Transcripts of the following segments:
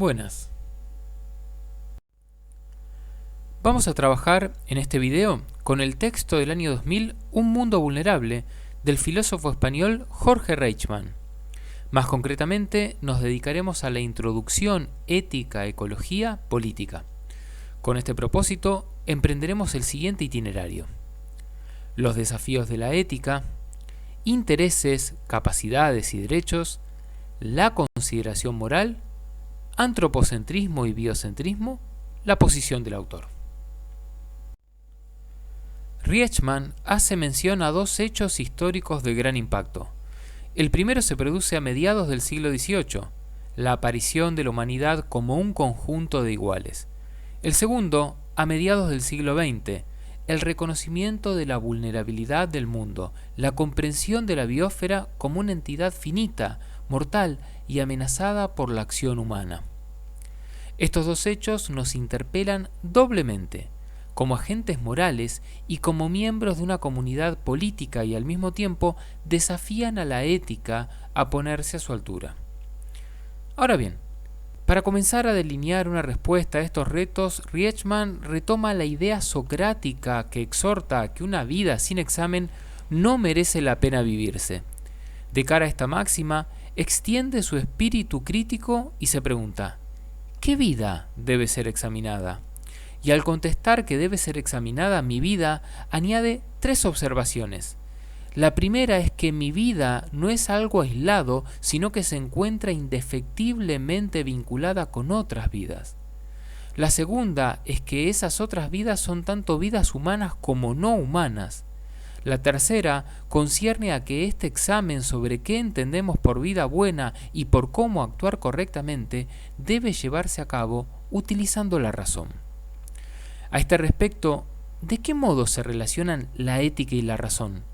Buenas. Vamos a trabajar en este video con el texto del año 2000, Un mundo vulnerable, del filósofo español Jorge Reichmann. Más concretamente, nos dedicaremos a la introducción ética, ecología, política. Con este propósito, emprenderemos el siguiente itinerario: los desafíos de la ética, intereses, capacidades y derechos, la consideración moral, antropocentrismo y biocentrismo, la posición del autor. Reichmann hace mención a dos hechos históricos de gran impacto. El primero se produce a mediados del siglo XVIII, la aparición de la humanidad como un conjunto de iguales. El segundo, a mediados del siglo XX, el reconocimiento de la vulnerabilidad del mundo, la comprensión de la biosfera como una entidad finita, mortal y amenazada por la acción humana. Estos dos hechos nos interpelan doblemente, como agentes morales y como miembros de una comunidad política, y al mismo tiempo desafían a la ética a ponerse a su altura. Ahora bien, para comenzar a delinear una respuesta a estos retos, Reichmann retoma la idea socrática que exhorta a que una vida sin examen no merece la pena vivirse. De cara a esta máxima, extiende su espíritu crítico y se pregunta: ¿qué vida debe ser examinada? Y al contestar que debe ser examinada mi vida, añade tres observaciones. La primera es que mi vida no es algo aislado, sino que se encuentra indefectiblemente vinculada con otras vidas. La segunda es que esas otras vidas son tanto vidas humanas como no humanas. La tercera concierne a que este examen sobre qué entendemos por vida buena y por cómo actuar correctamente debe llevarse a cabo utilizando la razón. A este respecto, ¿de qué modo se relacionan la ética y la razón?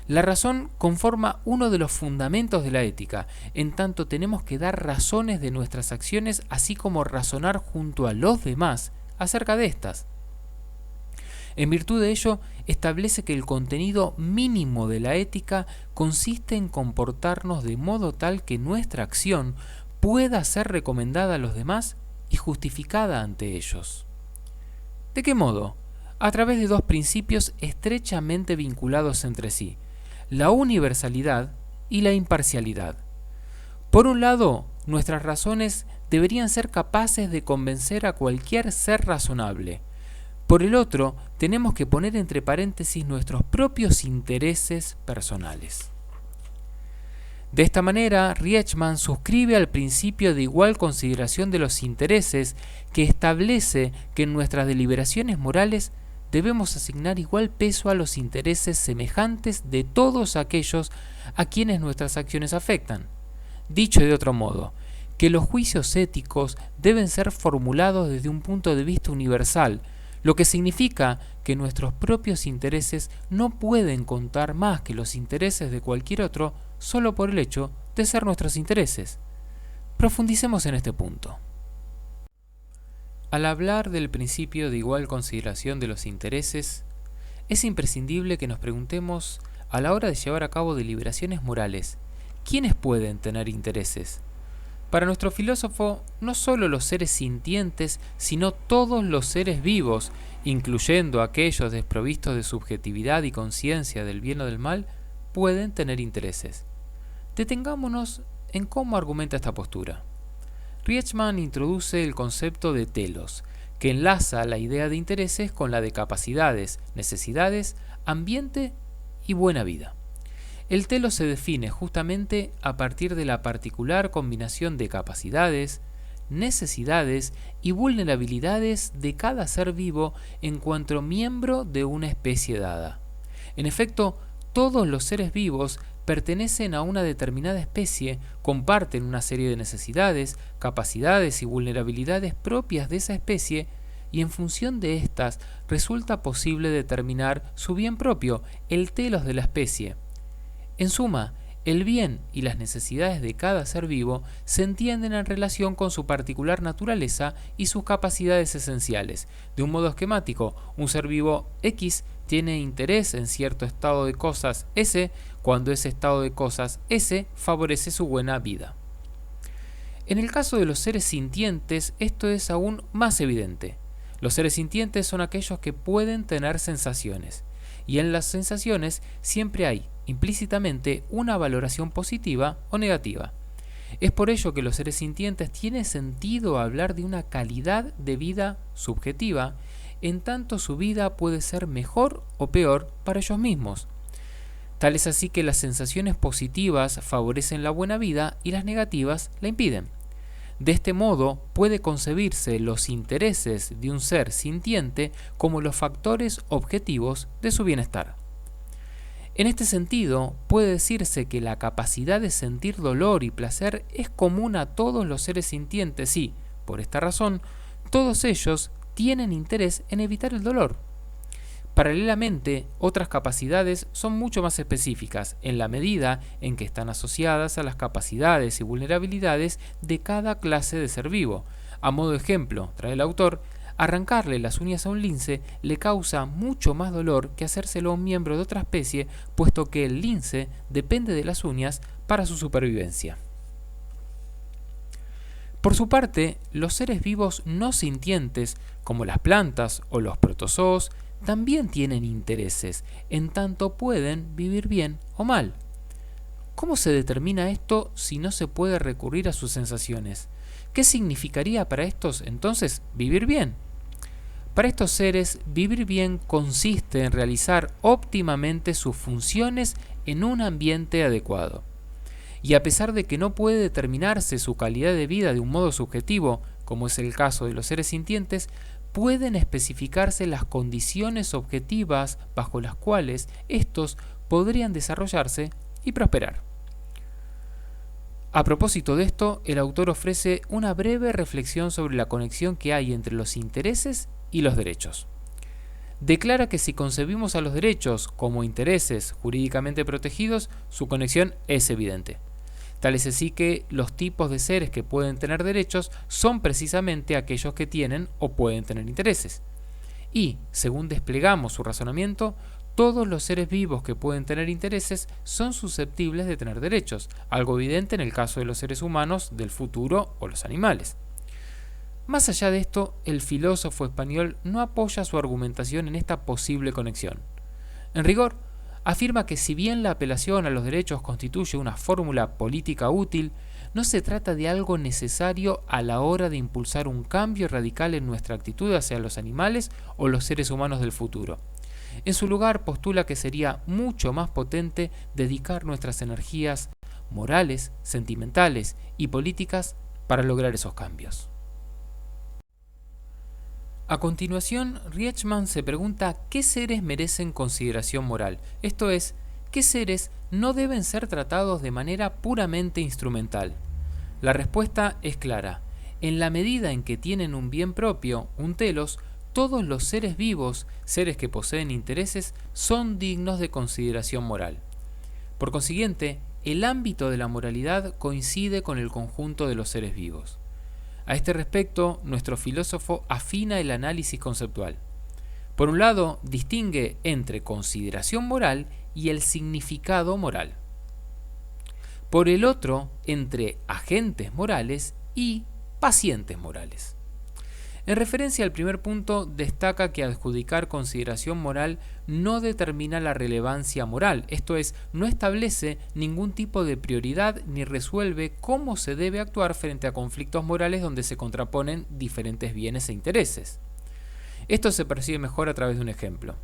La razón conforma uno de los fundamentos de la ética, en tanto tenemos que dar razones de nuestras acciones, así como razonar junto a los demás acerca de estas. En virtud de ello, establece que el contenido mínimo de la ética consiste en comportarnos de modo tal que nuestra acción pueda ser recomendada a los demás y justificada ante ellos. ¿De qué modo? A través de dos principios estrechamente vinculados entre sí: la universalidad y la imparcialidad. Por un lado, nuestras razones deberían ser capaces de convencer a cualquier ser razonable. Por el otro, tenemos que poner entre paréntesis nuestros propios intereses personales. De esta manera, Reichmann suscribe al principio de igual consideración de los intereses, que establece que en nuestras deliberaciones morales debemos asignar igual peso a los intereses semejantes de todos aquellos a quienes nuestras acciones afectan. Dicho de otro modo, que los juicios éticos deben ser formulados desde un punto de vista universal, lo que significa que nuestros propios intereses no pueden contar más que los intereses de cualquier otro solo por el hecho de ser nuestros intereses. Profundicemos en este punto. Al hablar del principio de igual consideración de los intereses, es imprescindible que nos preguntemos, a la hora de llevar a cabo deliberaciones morales, ¿quiénes pueden tener intereses? Para nuestro filósofo, no solo los seres sintientes, sino todos los seres vivos, incluyendo aquellos desprovistos de subjetividad y conciencia del bien o del mal, pueden tener intereses. Detengámonos en cómo argumenta esta postura. Reichmann introduce el concepto de telos, que enlaza la idea de intereses con la de capacidades, necesidades, ambiente y buena vida. El telos se define justamente a partir de la particular combinación de capacidades, necesidades y vulnerabilidades de cada ser vivo en cuanto miembro de una especie dada. En efecto, todos los seres vivos pertenecen a una determinada especie, comparten una serie de necesidades, capacidades y vulnerabilidades propias de esa especie, y en función de estas resulta posible determinar su bien propio, el telos de la especie. En suma, el bien y las necesidades de cada ser vivo se entienden en relación con su particular naturaleza y sus capacidades esenciales. De un modo esquemático, un ser vivo X tiene interés en cierto estado de cosas S, cuando ese estado de cosas S favorece su buena vida. En el caso de los seres sintientes, esto es aún más evidente. Los seres sintientes son aquellos que pueden tener sensaciones, y en las sensaciones siempre hay, implícitamente, una valoración positiva o negativa. Es por ello que los seres sintientes tiene sentido hablar de una calidad de vida subjetiva, en tanto su vida puede ser mejor o peor para ellos mismos. Tal es así que las sensaciones positivas favorecen la buena vida y las negativas la impiden. De este modo puede concebirse los intereses de un ser sintiente como los factores objetivos de su bienestar. En este sentido, puede decirse que la capacidad de sentir dolor y placer es común a todos los seres sintientes y, por esta razón, todos ellos tienen interés en evitar el dolor. Paralelamente, otras capacidades son mucho más específicas en la medida en que están asociadas a las capacidades y vulnerabilidades de cada clase de ser vivo. A modo de ejemplo, trae el autor, arrancarle las uñas a un lince le causa mucho más dolor que hacérselo a un miembro de otra especie, puesto que el lince depende de las uñas para su supervivencia. Por su parte, los seres vivos no sintientes, como las plantas o los protozoos, también tienen intereses, en tanto pueden vivir bien o mal. ¿Cómo se determina esto si no se puede recurrir a sus sensaciones? ¿Qué significaría para estos entonces vivir bien? Para estos seres, vivir bien consiste en realizar óptimamente sus funciones en un ambiente adecuado. Y a pesar de que no puede determinarse su calidad de vida de un modo subjetivo, como es el caso de los seres sintientes, pueden especificarse las condiciones objetivas bajo las cuales estos podrían desarrollarse y prosperar. A propósito de esto, el autor ofrece una breve reflexión sobre la conexión que hay entre los intereses y los derechos. Declara que si concebimos a los derechos como intereses jurídicamente protegidos, su conexión es evidente. Tal es así que los tipos de seres que pueden tener derechos son precisamente aquellos que tienen o pueden tener intereses. Y, según desplegamos su razonamiento, todos los seres vivos que pueden tener intereses son susceptibles de tener derechos, algo evidente en el caso de los seres humanos del futuro o los animales. Más allá de esto, el filósofo español no apoya su argumentación en esta posible conexión. En rigor, afirma que si bien la apelación a los derechos constituye una fórmula política útil, no se trata de algo necesario a la hora de impulsar un cambio radical en nuestra actitud hacia los animales o los seres humanos del futuro. En su lugar, postula que sería mucho más potente dedicar nuestras energías morales, sentimentales y políticas para lograr esos cambios. A continuación, Rietzschmann se pregunta qué seres merecen consideración moral, esto es, qué seres no deben ser tratados de manera puramente instrumental. La respuesta es clara. En la medida en que tienen un bien propio, un telos, todos los seres vivos, seres que poseen intereses, son dignos de consideración moral. Por consiguiente, el ámbito de la moralidad coincide con el conjunto de los seres vivos. A este respecto, nuestro filósofo afina el análisis conceptual. Por un lado, distingue entre consideración moral y el significado moral. Por el otro, entre agentes morales y pacientes morales. En referencia al primer punto, destaca que adjudicar consideración moral no determina la relevancia moral, esto es, no establece ningún tipo de prioridad ni resuelve cómo se debe actuar frente a conflictos morales donde se contraponen diferentes bienes e intereses. Esto se percibe mejor a través de un ejemplo.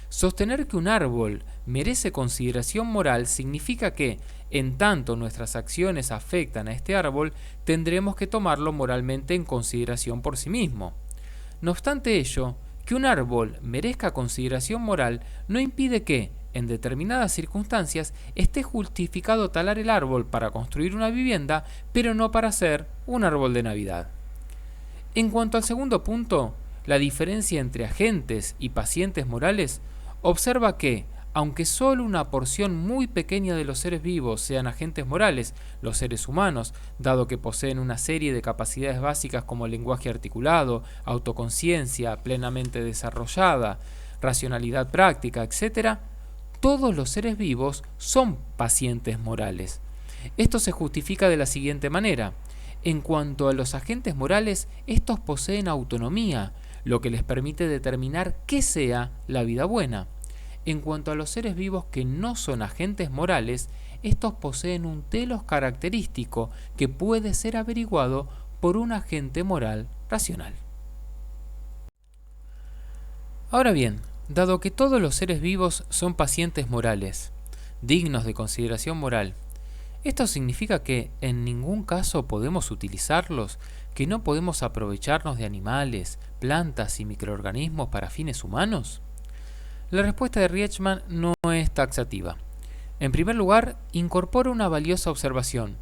Sostener que un árbol merece consideración moral significa que, en tanto nuestras acciones afectan a este árbol, tendremos que tomarlo moralmente en consideración por sí mismo. No obstante ello, que un árbol merezca consideración moral no impide que, en determinadas circunstancias, esté justificado talar el árbol para construir una vivienda, pero no para hacer un árbol de Navidad. En cuanto al segundo punto, la diferencia entre agentes y pacientes morales, observa que, aunque solo una porción muy pequeña de los seres vivos sean agentes morales, los seres humanos, dado que poseen una serie de capacidades básicas como lenguaje articulado, autoconciencia plenamente desarrollada, racionalidad práctica, etc., todos los seres vivos son pacientes morales. Esto se justifica de la siguiente manera. En cuanto a los agentes morales, estos poseen autonomía, lo que les permite determinar qué sea la vida buena. En cuanto a los seres vivos que no son agentes morales, estos poseen un telos característico que puede ser averiguado por un agente moral racional. Ahora bien, dado que todos los seres vivos son pacientes morales, dignos de consideración moral, ¿esto significa que en ningún caso podemos utilizarlos, que no podemos aprovecharnos de animales, plantas y microorganismos para fines humanos? La respuesta de Rietzschmann no es taxativa. En primer lugar, incorpora una valiosa observación,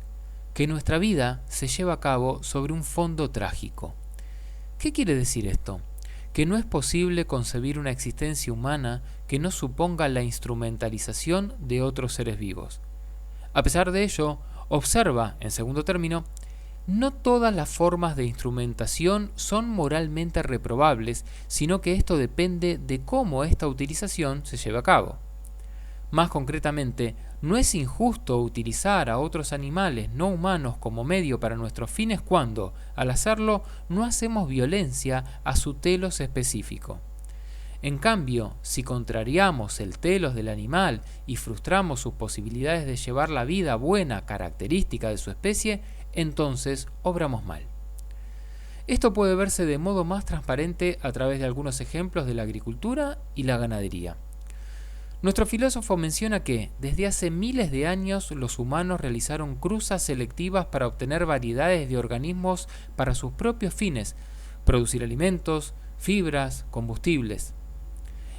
que nuestra vida se lleva a cabo sobre un fondo trágico. ¿Qué quiere decir esto? Que no es posible concebir una existencia humana que no suponga la instrumentalización de otros seres vivos. A pesar de ello, observa, en segundo término, no todas las formas de instrumentación son moralmente reprobables, sino que esto depende de cómo esta utilización se lleva a cabo. Más concretamente, no es injusto utilizar a otros animales no humanos como medio para nuestros fines cuando, al hacerlo, no hacemos violencia a su telos específico. En cambio, si contrariamos el telos del animal y frustramos sus posibilidades de llevar la vida buena característica de su especie, entonces obramos mal. Esto puede verse de modo más transparente a través de algunos ejemplos de la agricultura y la ganadería. Nuestro filósofo menciona que, desde hace miles de años, los humanos realizaron cruzas selectivas para obtener variedades de organismos para sus propios fines, producir alimentos, fibras, combustibles.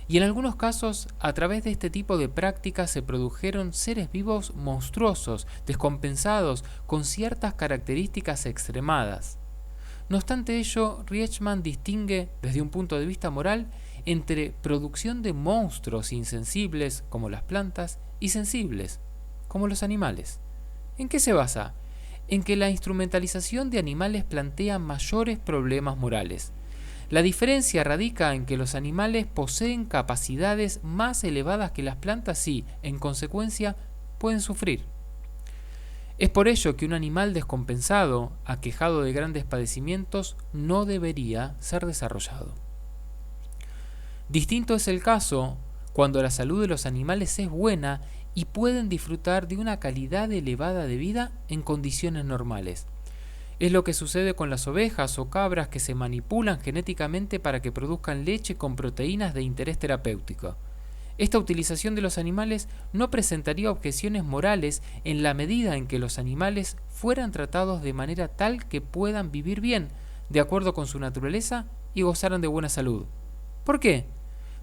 Y en algunos casos, a través de este tipo de prácticas se produjeron seres vivos monstruosos, descompensados, con ciertas características extremadas. No obstante ello, Rietzschmann distingue, desde un punto de vista moral, entre producción de monstruos insensibles, como las plantas, y sensibles, como los animales. ¿En qué se basa? En que la instrumentalización de animales plantea mayores problemas morales. La diferencia radica en que los animales poseen capacidades más elevadas que las plantas y, en consecuencia, pueden sufrir. Es por ello que un animal descompensado, aquejado de grandes padecimientos, no debería ser desarrollado. Distinto es el caso cuando la salud de los animales es buena y pueden disfrutar de una calidad elevada de vida en condiciones normales. Es lo que sucede con las ovejas o cabras que se manipulan genéticamente para que produzcan leche con proteínas de interés terapéutico. Esta utilización de los animales no presentaría objeciones morales en la medida en que los animales fueran tratados de manera tal que puedan vivir bien, de acuerdo con su naturaleza, y gozaran de buena salud. ¿Por qué?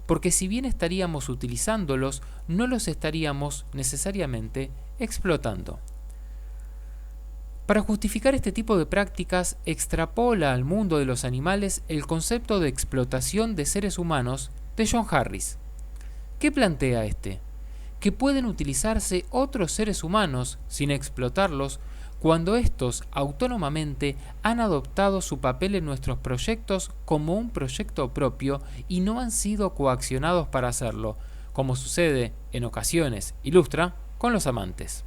Porque si bien estaríamos utilizándolos, no los estaríamos necesariamente explotando. Para justificar este tipo de prácticas, extrapola al mundo de los animales el concepto de explotación de seres humanos de John Harris. ¿Qué plantea este? Que pueden utilizarse otros seres humanos, sin explotarlos, cuando estos autónomamente han adoptado su papel en nuestros proyectos como un proyecto propio y no han sido coaccionados para hacerlo, como sucede en ocasiones, ilustra, con los amantes.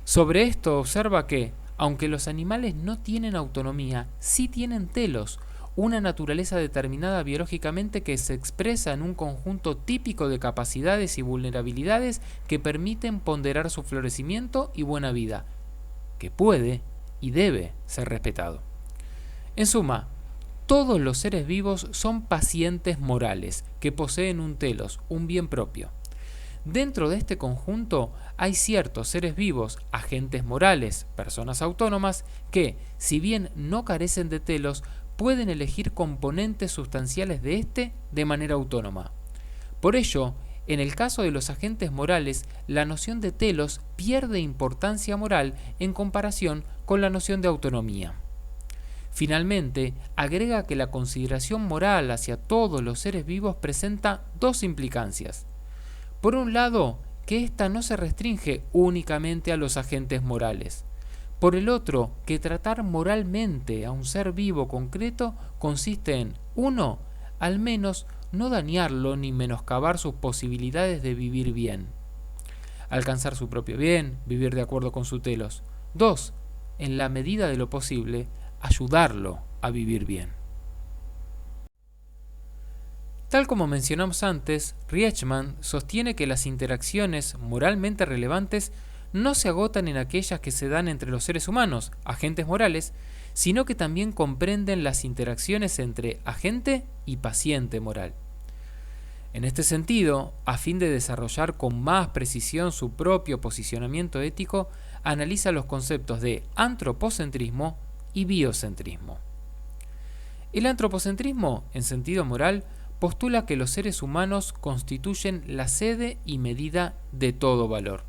Sobre esto observa que, aunque los animales no tienen autonomía, sí tienen telos, una naturaleza determinada biológicamente que se expresa en un conjunto típico de capacidades y vulnerabilidades que permiten ponderar su florecimiento y buena vida, que puede y debe ser respetado. En suma, todos los seres vivos son pacientes morales, que poseen un telos, un bien propio. Dentro de este conjunto hay ciertos seres vivos, agentes morales, personas autónomas, que, si bien no carecen de telos, pueden elegir componentes sustanciales de este de manera autónoma. Por ello, en el caso de los agentes morales, la noción de telos pierde importancia moral en comparación con la noción de autonomía. Finalmente, agrega que la consideración moral hacia todos los seres vivos presenta dos implicancias. Por un lado, que ésta no se restringe únicamente a los agentes morales. Por el otro, que tratar moralmente a un ser vivo concreto consiste en, 1. Al menos no dañarlo ni menoscabar sus posibilidades de vivir bien, alcanzar su propio bien, vivir de acuerdo con su telos. 2. en la medida de lo posible, ayudarlo a vivir bien. Tal como mencionamos antes, Rietzschmann sostiene que las interacciones moralmente relevantes no se agotan en aquellas que se dan entre los seres humanos, agentes morales, sino que también comprenden las interacciones entre agente y paciente moral. En este sentido, a fin de desarrollar con más precisión su propio posicionamiento ético, analiza los conceptos de antropocentrismo y biocentrismo. El antropocentrismo, en sentido moral, postula que los seres humanos constituyen la sede y medida de todo valor.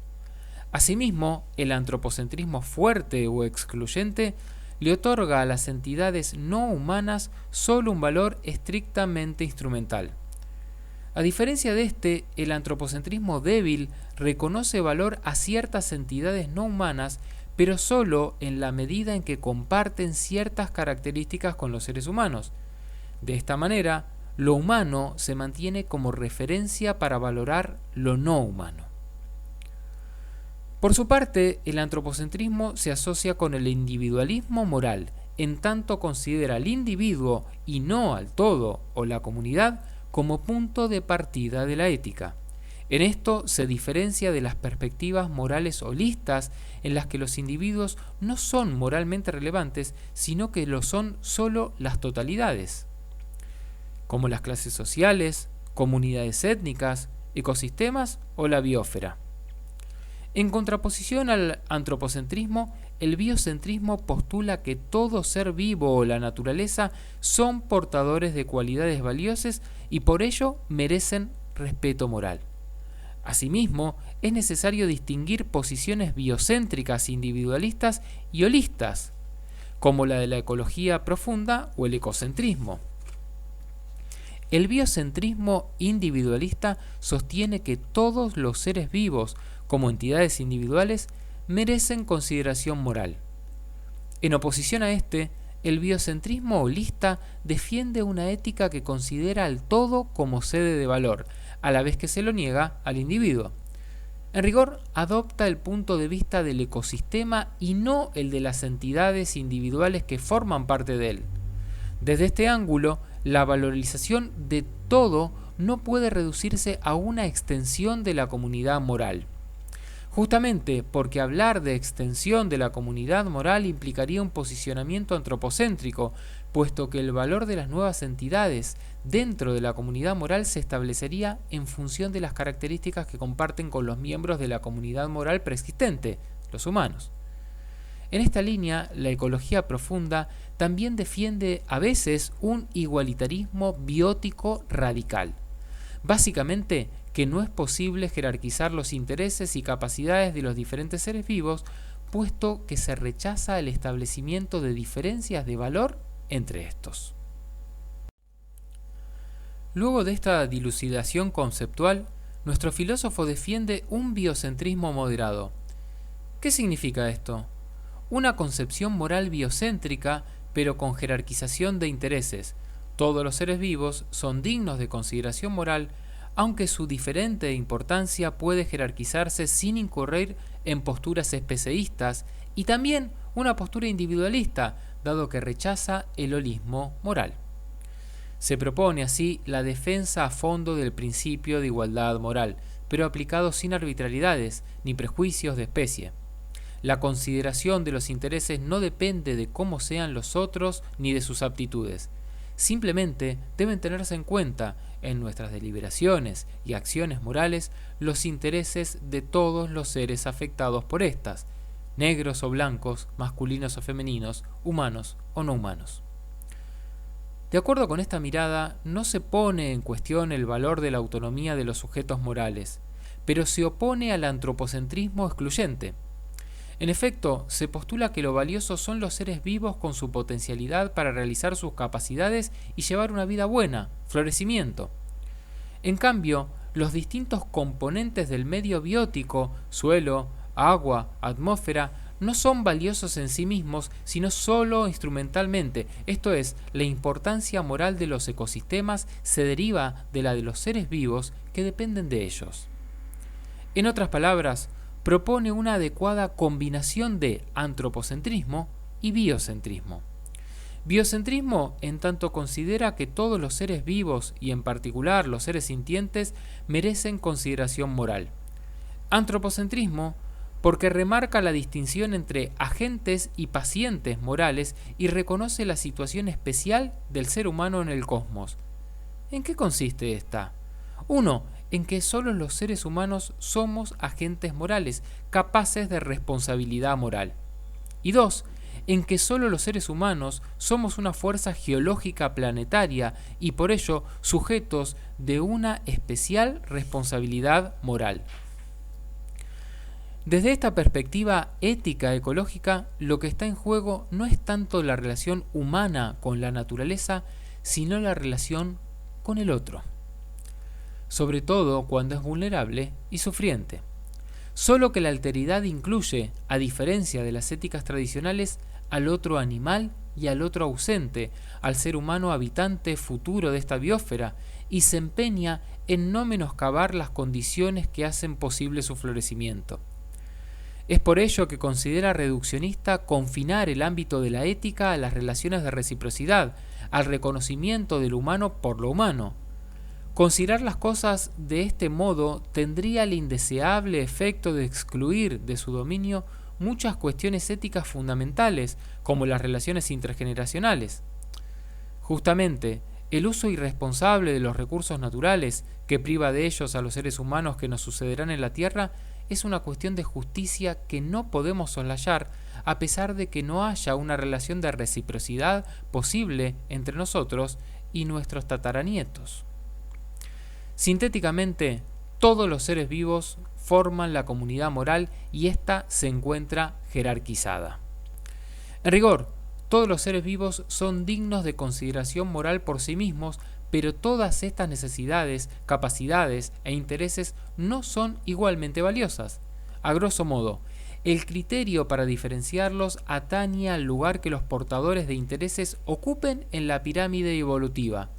Asimismo, el antropocentrismo fuerte o excluyente le otorga a las entidades no humanas solo un valor estrictamente instrumental. A diferencia de este, el antropocentrismo débil reconoce valor a ciertas entidades no humanas, pero solo en la medida en que comparten ciertas características con los seres humanos. De esta manera, lo humano se mantiene como referencia para valorar lo no humano. Por su parte, el antropocentrismo se asocia con el individualismo moral, en tanto considera al individuo y no al todo o la comunidad como punto de partida de la ética. En esto se diferencia de las perspectivas morales holistas en las que los individuos no son moralmente relevantes, sino que lo son solo las totalidades, como las clases sociales, comunidades étnicas, ecosistemas o la biosfera. En contraposición al antropocentrismo, el biocentrismo postula que todo ser vivo o la naturaleza son portadores de cualidades valiosas y por ello merecen respeto moral. Asimismo, es necesario distinguir posiciones biocéntricas individualistas y holistas, como la de la ecología profunda o el ecocentrismo. El biocentrismo individualista sostiene que todos los seres vivos, como entidades individuales, merecen consideración moral. En oposición a este, el biocentrismo holista defiende una ética que considera al todo como sede de valor, a la vez que se lo niega al individuo. En rigor, adopta el punto de vista del ecosistema y no el de las entidades individuales que forman parte de él. Desde este ángulo, la valorización de todo no puede reducirse a una extensión de la comunidad moral. Justamente porque hablar de extensión de la comunidad moral implicaría un posicionamiento antropocéntrico, puesto que el valor de las nuevas entidades dentro de la comunidad moral se establecería en función de las características que comparten con los miembros de la comunidad moral preexistente, los humanos. En esta línea, la ecología profunda también defiende a veces un igualitarismo biótico radical. Básicamente, que no es posible jerarquizar los intereses y capacidades de los diferentes seres vivos, puesto que se rechaza el establecimiento de diferencias de valor entre estos. Luego de esta dilucidación conceptual, nuestro filósofo defiende un biocentrismo moderado. ¿Qué significa esto? Una concepción moral biocéntrica, pero con jerarquización de intereses. Todos los seres vivos son dignos de consideración moral, aunque su diferente importancia puede jerarquizarse sin incurrir en posturas especeístas, y también una postura individualista, dado que rechaza el holismo moral. Se propone así la defensa a fondo del principio de igualdad moral, pero aplicado sin arbitrariedades ni prejuicios de especie. La consideración de los intereses no depende de cómo sean los otros ni de sus aptitudes. Simplemente deben tenerse en cuenta en nuestras deliberaciones y acciones morales los intereses de todos los seres afectados por estas, negros o blancos, masculinos o femeninos, humanos o no humanos. De acuerdo con esta mirada, no se pone en cuestión el valor de la autonomía de los sujetos morales, pero se opone al antropocentrismo excluyente. En efecto, se postula que lo valioso son los seres vivos con su potencialidad para realizar sus capacidades y llevar una vida buena, florecimiento. En cambio, los distintos componentes del medio biótico, suelo, agua, atmósfera, no son valiosos en sí mismos, sino solo instrumentalmente, esto es, la importancia moral de los ecosistemas se deriva de la de los seres vivos que dependen de ellos. En otras palabras, propone una adecuada combinación de antropocentrismo y biocentrismo. Biocentrismo en tanto considera que todos los seres vivos, y en particular los seres sintientes, merecen consideración moral. Antropocentrismo porque remarca la distinción entre agentes y pacientes morales y reconoce la situación especial del ser humano en el cosmos. ¿En qué consiste esta? 1. En que solo los seres humanos somos agentes morales, capaces de responsabilidad moral. Y 2. En que solo los seres humanos somos una fuerza geológica planetaria y por ello sujetos de una especial responsabilidad moral. Desde esta perspectiva ética ecológica, lo que está en juego no es tanto la relación humana con la naturaleza, sino la relación con el otro, sobre todo cuando es vulnerable y sufriente. Solo que la alteridad incluye, a diferencia de las éticas tradicionales, al otro animal y al otro ausente, al ser humano habitante futuro de esta biosfera, y se empeña en no menoscabar las condiciones que hacen posible su florecimiento. Es por ello que considera reduccionista confinar el ámbito de la ética a las relaciones de reciprocidad, al reconocimiento del humano por lo humano. Considerar las cosas de este modo tendría el indeseable efecto de excluir de su dominio muchas cuestiones éticas fundamentales, como las relaciones intergeneracionales. Justamente, el uso irresponsable de los recursos naturales, que priva de ellos a los seres humanos que nos sucederán en la Tierra, es una cuestión de justicia que no podemos soslayar, a pesar de que no haya una relación de reciprocidad posible entre nosotros y nuestros tataranietos. Sintéticamente, todos los seres vivos forman la comunidad moral y ésta se encuentra jerarquizada. En rigor, todos los seres vivos son dignos de consideración moral por sí mismos, pero todas estas necesidades, capacidades e intereses no son igualmente valiosas. A grosso modo, el criterio para diferenciarlos atañe al lugar que los portadores de intereses ocupen en la pirámide evolutiva,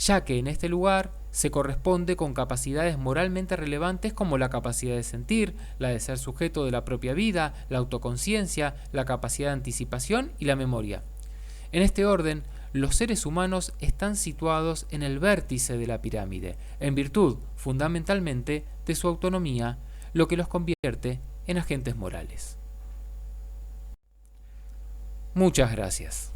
ya que en este lugar se corresponde con capacidades moralmente relevantes como la capacidad de sentir, la de ser sujeto de la propia vida, la autoconciencia, la capacidad de anticipación y la memoria. En este orden, los seres humanos están situados en el vértice de la pirámide, en virtud, fundamentalmente, de su autonomía, lo que los convierte en agentes morales. Muchas gracias.